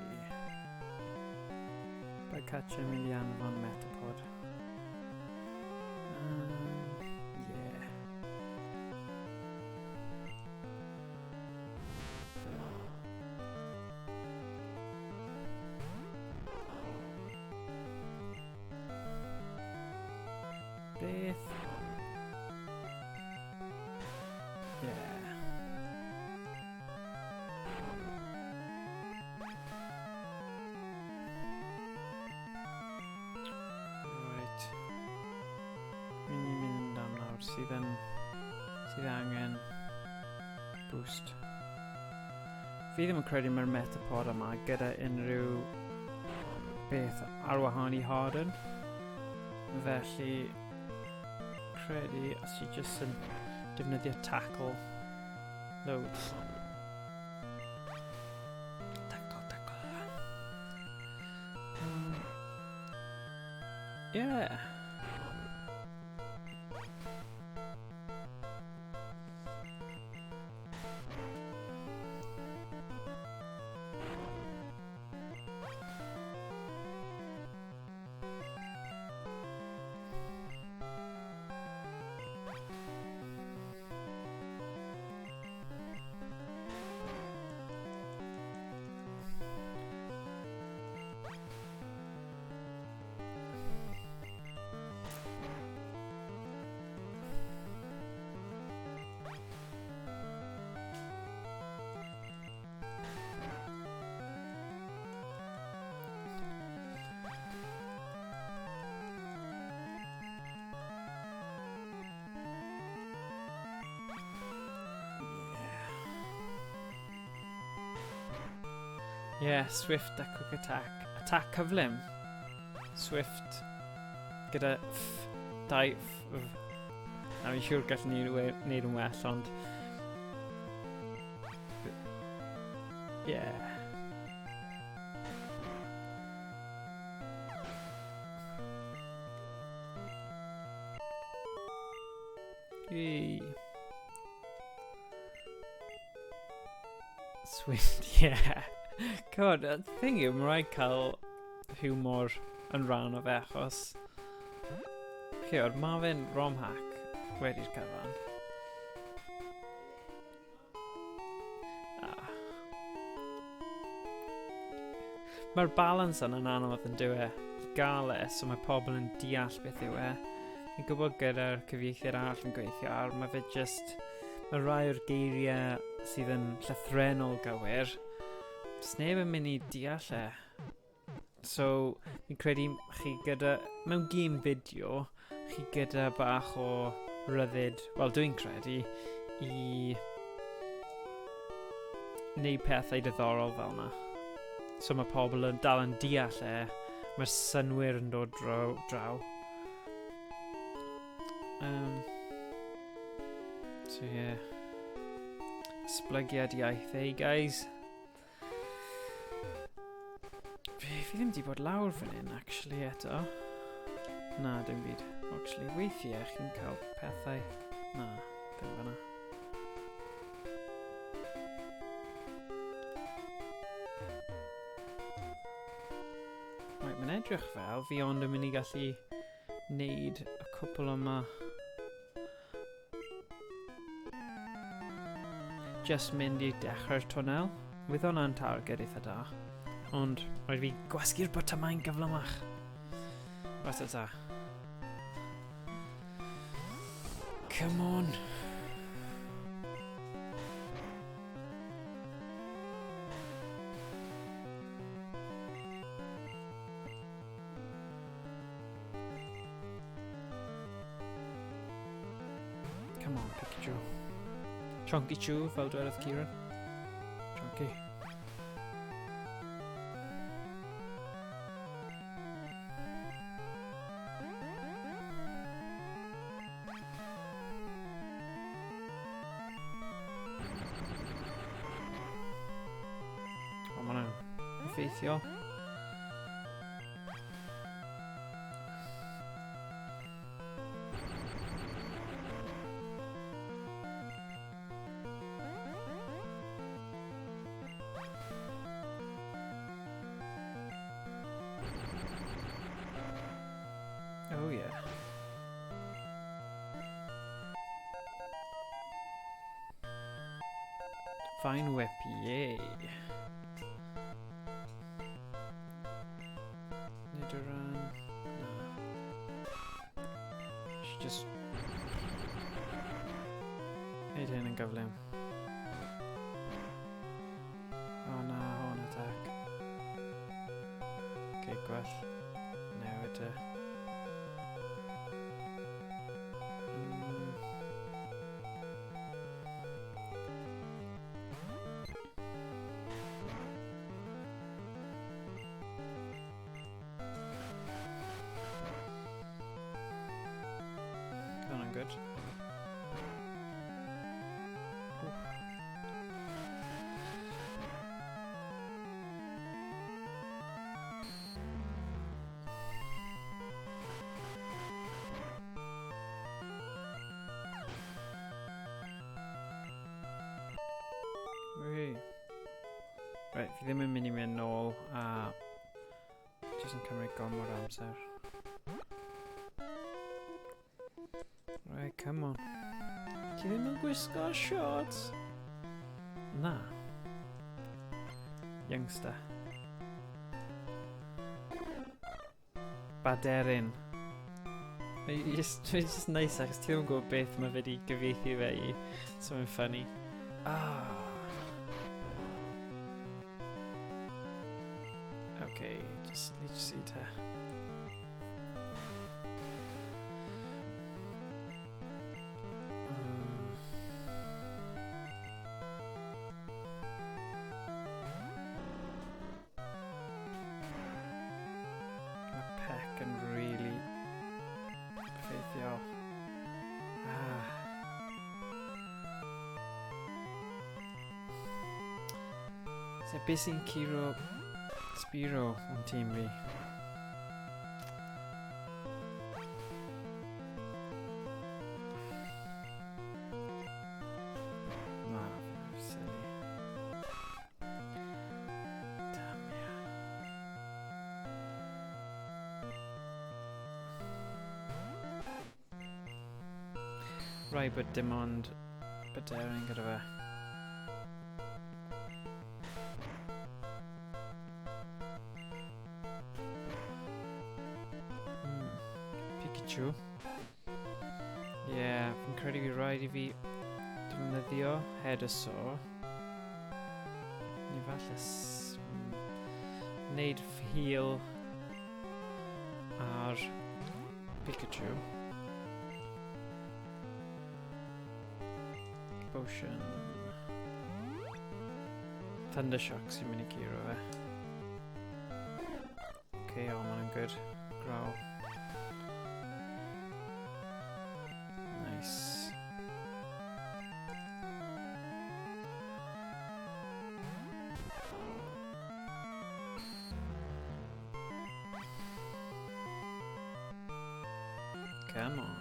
By catch Emilian von Metapod. Yeah. Beth? Yeah. Right. Mi'n mynd am nawr sydd angen boost. Fi ddim yn credu mae'r Metapod yma gyda unrhyw beth ar wahân i Harden. Felly credu os ti jyst yn defnyddio tackle loads. Tackle. Yeah. Yeah, swift a quick attack. Attack cyflym. Swift gyda dau na fi'n siŵr gallwn ni wneud yn well, ond yeah. Yay. Swift, yeah. God, y thing yw, mae rhaid cael humor yn rhan o fe, achos mae fe'n rom hack wedi'r cyfan. Mae'r balans yna'n anodd yn dywe i gael so mae pobl yn deall beth yw e. Fi'n gwybod gyda'r cyfieithiad arall yn gweithio ar, mae fe just... Mae rai o'r geiriau sydd yn llythrenol gywir, sneb yn mynd i deall e. So, fi'n credu chi gyda... Mewn game fideo, chi gyda bach o ryddid, wel dwi'n credu, i wneud pethau diddorol fel yna. So mae pobl yn dal yn deall e, mae'r synwyr yn dod draw. So yeah, esblygiad iaith, guys. Fi ddim di bod lawr fan hyn, actually, eto. Na, dim byd. Actually, weithiau chi'n cael pethau. Na, ddim fanna. Right, mae'n edrych fel fi ond yn mynd i gallu wneud y cwpl yma. Just mynd i dechrau'r twnnel. Wydd hwnna'n targed eitha da. Ond rhaid fi gwasgu'r botymau'n gyflymach. Rhaid ta. Come on. Come on, Pikachu. Chonky Chew, fel dwedodd Kieran. Chonky. O, ma' hwnna'n effeithiol. Oh yeah. Fine whip, yay. Need to run. No. She just. Hyd hyn yn gyflym. Oh na, horn attack. Okay, gwell. Newid y. Good. Right, fi ddim yn mynd I mynd nôl a jyst yn cymryd gormod o amser. Right, come on. Ti ddim yn gwisgo shorts? Na. Youngster. Baderin. It's just nice achos ti ddim yn gwybod beth mae fe di gyfieithu fe I. So mae'n funny. Ah. Okay, need to see her. So beth sy'n curo Spiro o'n tîm fi? Na, silly. Damn yeah. Right, but dim ond Baderin gyda fe. Pikachu. Yeah, fi'n credu fi rhaid I fi defnyddio Heddiw. Ni falle wneud heal ar Pikachu. Potion. Thunder Shock sy'n mynd I curo fe. Okay, oh man, I'm good. Growl. Nice. Come on.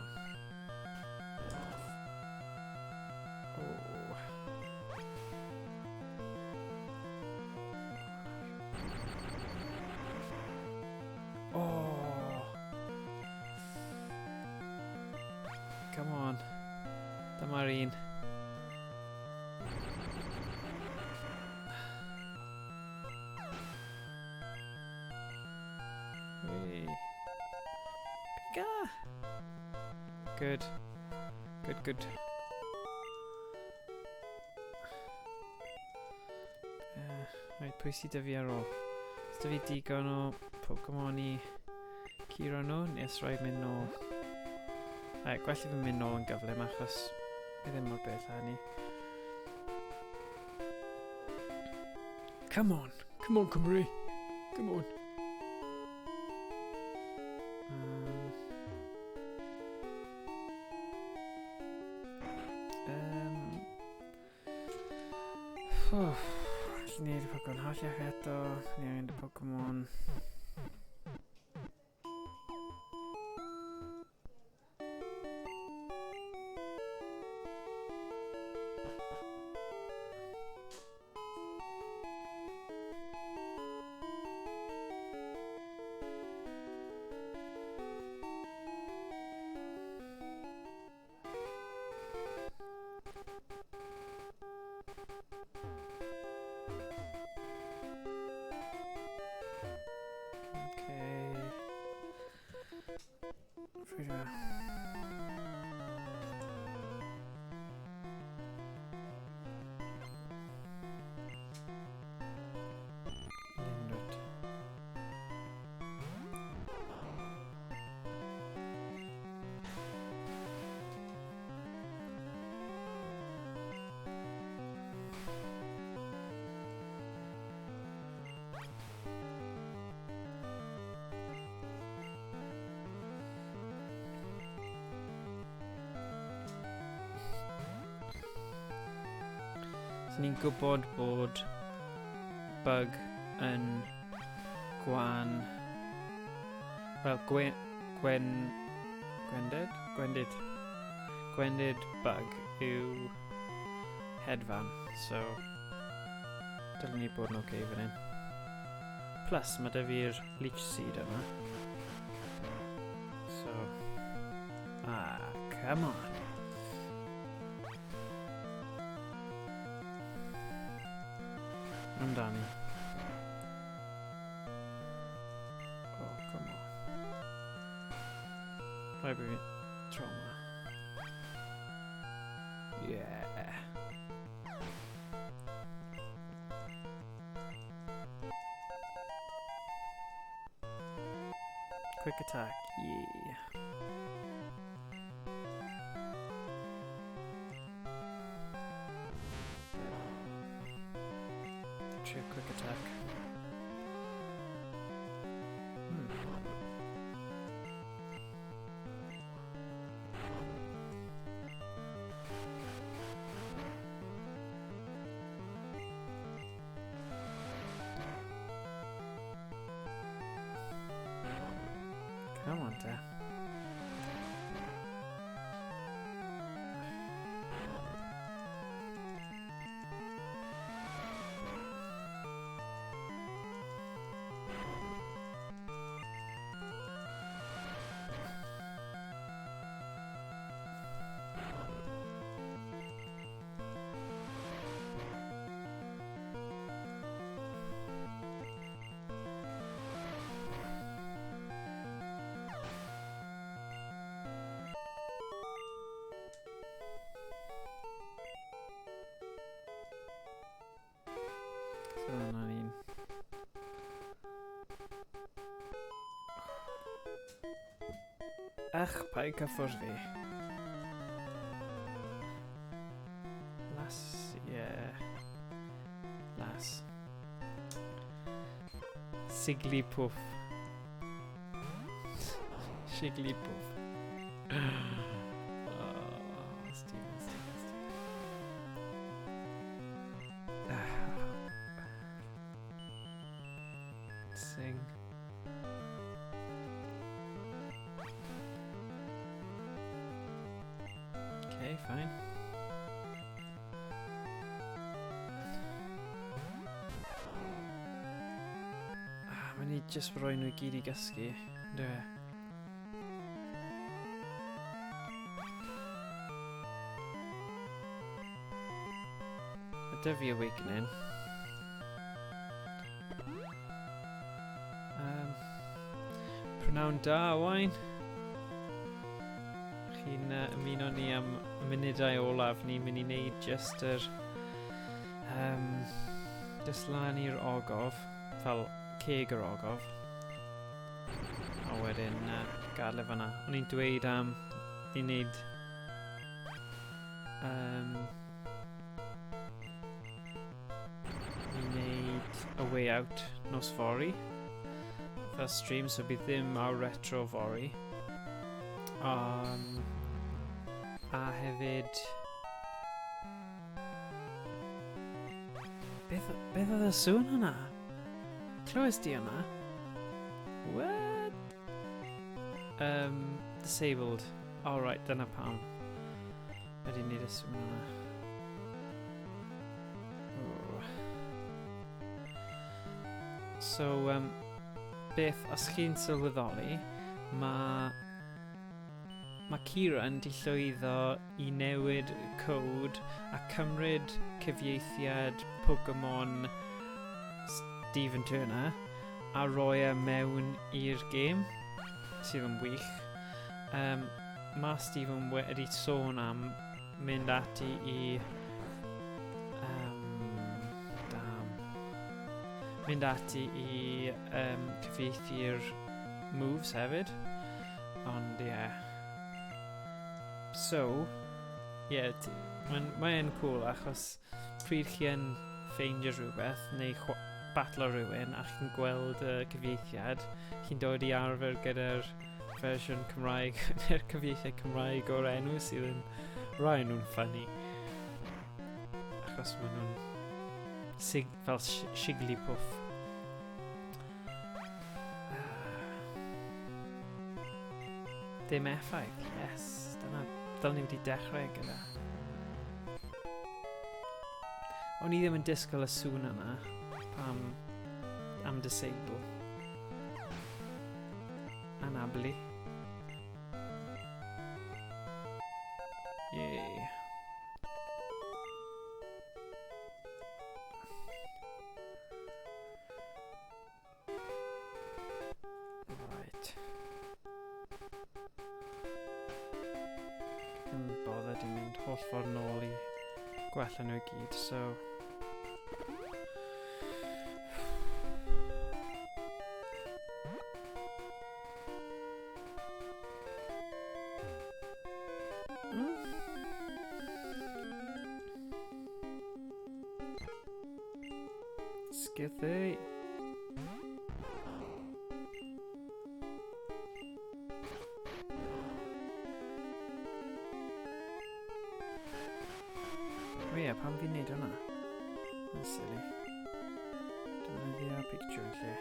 Come on. Dyma'r un. Hey. Pika! Good. Good, good. Right, pwy sydd dy fi ar ôl? Ys dy fi digon o Pokémon I curo nhw, nes rhaid mynd nôl. Gwell I fi mynd nôl yn gyflym achos Ddim mor bell â ni. Come on Cymru, come on. Allen ni wneud y Pokémon hallach eto, ni angen y Pokémon. So ni'n gwybod bod bug yn gwendid bug yw hedfan, so dylwn ni bod yn okay fan hyn. Plus, mae 'da fi'r leech seed yma. So, come on. Amdani. Oh, come on. Rhaid bod fi trauma. Yeah. Quick attack, yeah. Quick attack. Come on, Dad. So, na ni'n... Ach, pa I cyffwrdd fi? Las. Siglipuff. Shiglipuff. Steven. Sing. Okay, fine. Mae'n ni just roi nhw I gyd I gysgu, ynddo fe? Ydy fi awakening. Prynawn da, Wain. Chi'n ymuno ni am y munudau olaf. Ni'n mynd I wneud just yr... just lan i'r ogof. Fel ceg yr ogof. A wedyn gadael e fan'na. O'n i'n dweud I wneud... way out nos fory. First stream, so bydd ddim ar retro fory. A hefyd... Beth oedd y sŵn hwnna? Clywes di hwnna? What? Disabled. Alright, dyna pam. Wedi wneud y sŵn hwnna. So, beth, os chi'n sylweddoli, mae Kieran di llwyddo I newid cod a cymryd cyfieithiad Pokémon Stephen Turner a roi e mewn i'r gêm, sydd yn wych. Mae Stephen wedi sôn am mynd ati I cyfieithu'r moves hefyd, ond ie. So, ie, mae'n cool achos pryd chi yn ffeindio rhywbeth neu batlo rhywun a chi'n gweld y cyfieithiad, chi'n dod I arfer gyda'r fersiwn Cymraeg neu'r cyfieithiad Cymraeg o'r enw sydd yn rai nhw'n ffynnu. Achos maen nhw'n fel Shigglypuff. Dim effaith, yes. Dyna ni wedi dechrau gyda. O'n I ddim yn disgwyl y sŵn yna pam am disable. Anablu. Yay. Right. Ddim bothered I mynd holl ffordd nôl I gwella nhw I gyd, so... Skithy! O ie, pam fi'n neud hwnna? Yn silly. Defnyddio'r picture yn lle.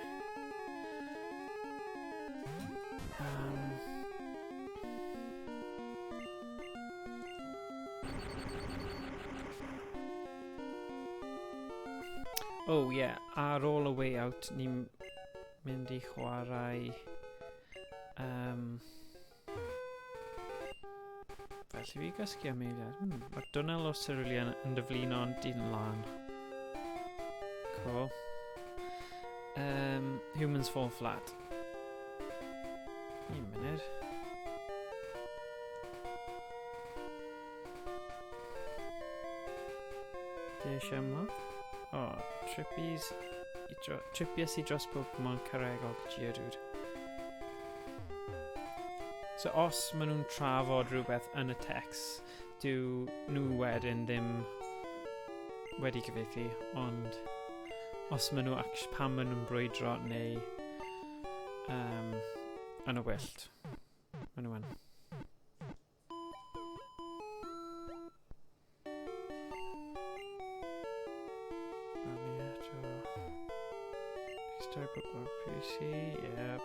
Oh yeah, ar ôl y way out, ni'n mynd I chwarae... Felly fi gysgu am eiliad. Mae dwnnel o Cerulean yn dyflino'n dyn lan. Cool. Humans fall flat. Un munud. Di eisiau yma? O, trippies I dros Pokémon Caregog Geodude. So os maen nhw'n trafod rhywbeth yn y text, dyw nhw wedyn ddim wedi cyfieithu, ond os maen nhw pan maen nhw'n brwydro neu yn y wyllt, maen nhw yn. Story Pokémon PC, yep.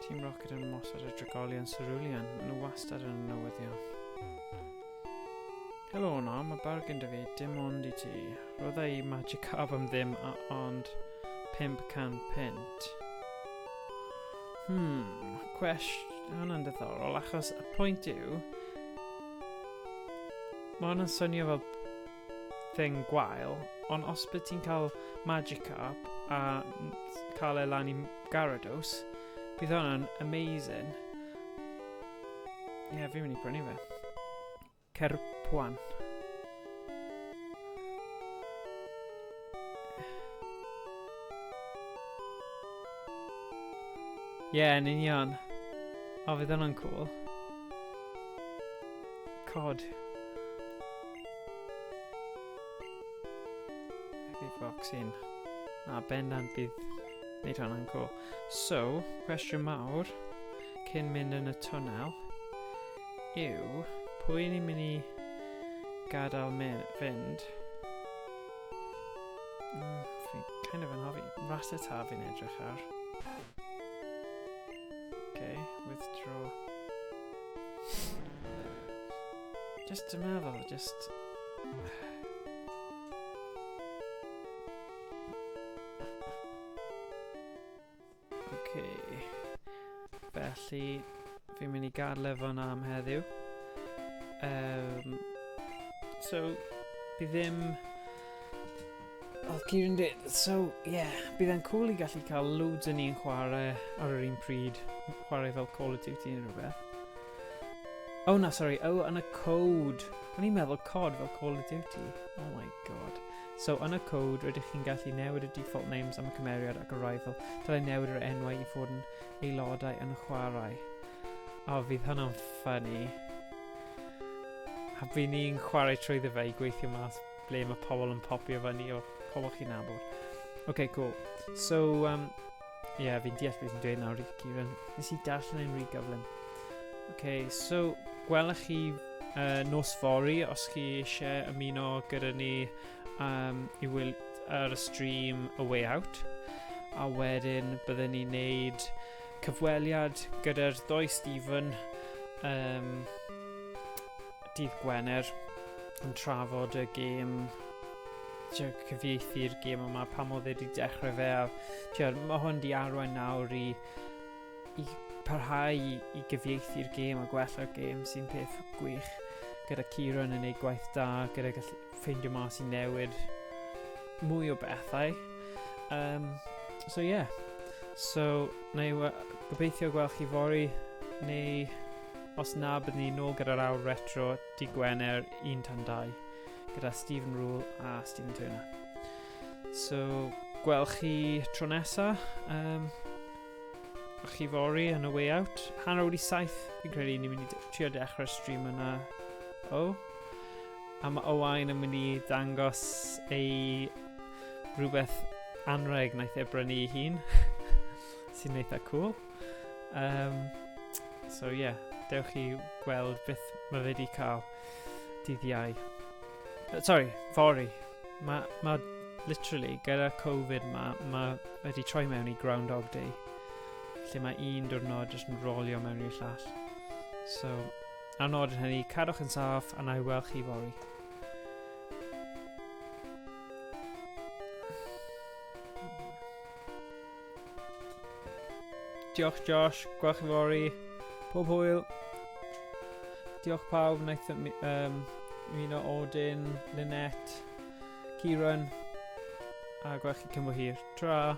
Team Rocket yn mosod y Dragolion Cerulean. Maen nhw wastad yn newyddion. Helo na, mae bargain dy fi, dim ond I ti. Roedd ei Magikarp am ddim, ond 500 pint. Hwna'n diddorol, achos y pwynt yw... Mae hwnna'n swnio fel thing gwael, ond os bydd ti'n cael Magikarp a cael e lan I Gyarados, bydd hwnna'n amazing. Ie, fi'n mynd I brynu fe. Cerpwan. Ie, yn union. O, fydd hwnna'n cool. Cod. gyda'i vaccine. A bendant bydd wneud hwnna'n cool. So, cwestiwn mawr, cyn mynd yn y twnnel, yw pwy ni'n mynd i gadael fynd? Fi'n kind of yn hoffi. Ratata fi'n edrych ar. Okay, withdraw. Just to meddwl, just... Okay. Felly, fi'n mynd i gadw fo'n am heddiw. So, bydd ddim... Oedd Kieran dweud, so, yeah, bydd e'n cool i gallu cael loads o ni'n chwarae ar yr un pryd, chwarae fel Call of Duty neu rhywbeth. Oh, na, sorry, yn y code. O'n i'n meddwl cod fel Call of Duty. Oh my god. So, yn y code, rydych chi'n gallu newid y default names am y cymeriad ac y rival. Dylai newid yr enwau i fod yn aelodau yn y chwarae. O, fydd hwnna'n funny. A bydd ni'n chwarae trwy fe i gweithio mas ble mae pobl yn popio fyny o pobl chi'n nabod. Okay, cool. So, yeah, fi'n deall beth yn dweud nawr i Kieran. Nes i darllen ein rhy gyflym. Okay, so, gwelwch chi nos fori os chi eisiau ymuno gyda ni i wylio ar y stream A Way Out. A wedyn byddwn ni'n neud cyfweliad gyda'r ddoi Stephen dydd Gwener yn trafod y gêm, cyfieithu'r gêm yma pam oedd wedi dechrau fe a mae hwn di arwain nawr i parhau i gyfieithu'r gêm a gwella'r gêm sy'n peth gwych gyda Kieran yn ei gwaith da gyda gallu ffeindio mas i newid mwy o bethau. So yeah, so gobeithio gweld chi fori neu os na bydd ni nôl gyda'r awr retro dydd Gwener 1 gyda Stephen Rule a Stephen Turner. So gweld chi tro nesa. A chi fori yn A Way Out. Hanner wedi 7, fi'n credu ni'n mynd i trio dechrau'r stream yna. A mae Owain yn mynd i dangos ei rhywbeth anreg naeth e brynu i hun. Sy'n eitha cool. So yeah, dewch chi gweld beth mae fe wedi cael dydd Iau. Sorry, fori. Mae literally, gyda Covid mae wedi troi mewn i Groundhog Day. Lle mae un diwrnod jyst yn rolio mewn i'r llall. So, ar nod yn hynny, cadwch yn saff a na i weld chi fori. Diolch Josh, gweld chi fori. Pob hwyl. Diolch pawb, wnaeth ymuno Odin, Lynette, Kieran, a gweld chi cymbo hir. Tra!